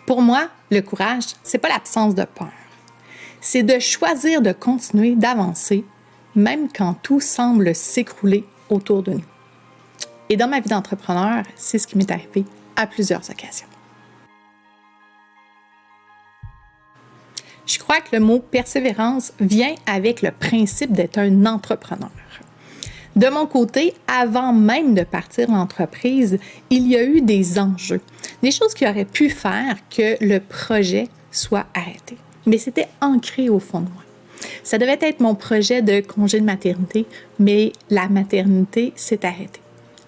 Pour moi, le courage, c'est pas l'absence de peur. C'est de choisir de continuer d'avancer, même quand tout semble s'écrouler autour de nous. Et dans ma vie d'entrepreneur, c'est ce qui m'est arrivé à plusieurs occasions. Je crois que le mot persévérance vient avec le principe d'être un entrepreneur. De mon côté, avant même de partir l'entreprise, il y a eu des enjeux, des choses qui auraient pu faire que le projet soit arrêté. Mais c'était ancré au fond de moi. Ça devait être mon projet de congé de maternité, mais la maternité s'est arrêtée.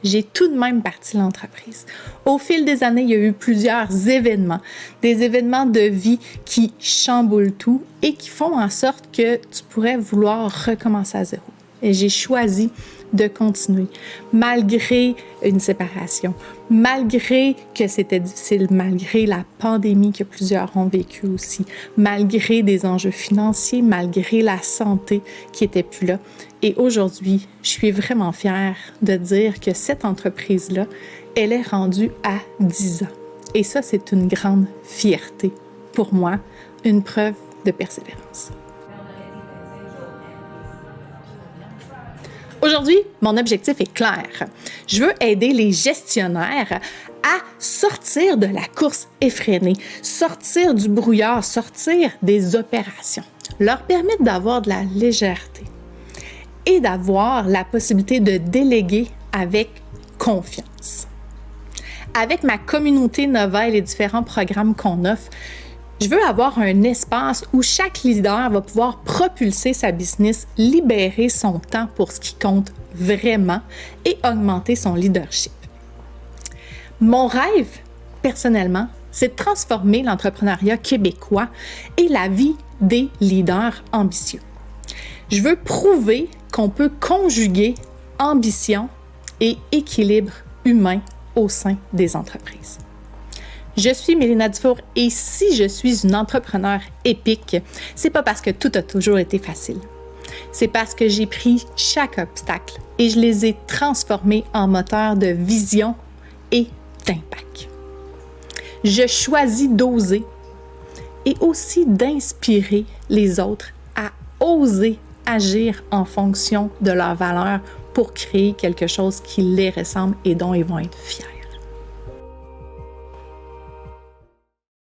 J'ai tout de même parti l'entreprise. Au fil des années, il y a eu plusieurs événements, des événements de vie qui chamboulent tout et qui font en sorte que tu pourrais vouloir recommencer à zéro. Et j'ai choisi de continuer, malgré une séparation, malgré que c'était difficile, malgré la pandémie que plusieurs ont vécue aussi, malgré des enjeux financiers, malgré la santé qui n'était plus là. Et aujourd'hui, je suis vraiment fière de dire que cette entreprise-là, elle est rendue à 10 ans. Et ça, c'est une grande fierté pour moi, une preuve de persévérance. Aujourd'hui, mon objectif est clair. Je veux aider les gestionnaires à sortir de la course effrénée, sortir du brouillard, sortir des opérations, leur permettre d'avoir de la légèreté et d'avoir la possibilité de déléguer avec confiance. Avec ma communauté Nova et les différents programmes qu'on offre, je veux avoir un espace où chaque leader va pouvoir propulser sa business, libérer son temps pour ce qui compte vraiment et augmenter son leadership. Mon rêve, personnellement, c'est de transformer l'entrepreneuriat québécois et la vie des leaders ambitieux. Je veux prouver qu'on peut conjuguer ambition et équilibre humain au sein des entreprises. Je suis Mélina Dufour et si je suis une entrepreneure épique, c'est pas parce que tout a toujours été facile. C'est parce que j'ai pris chaque obstacle et je les ai transformés en moteurs de vision et d'impact. Je choisis d'oser et aussi d'inspirer les autres à oser agir en fonction de leurs valeurs pour créer quelque chose qui les ressemble et dont ils vont être fiers.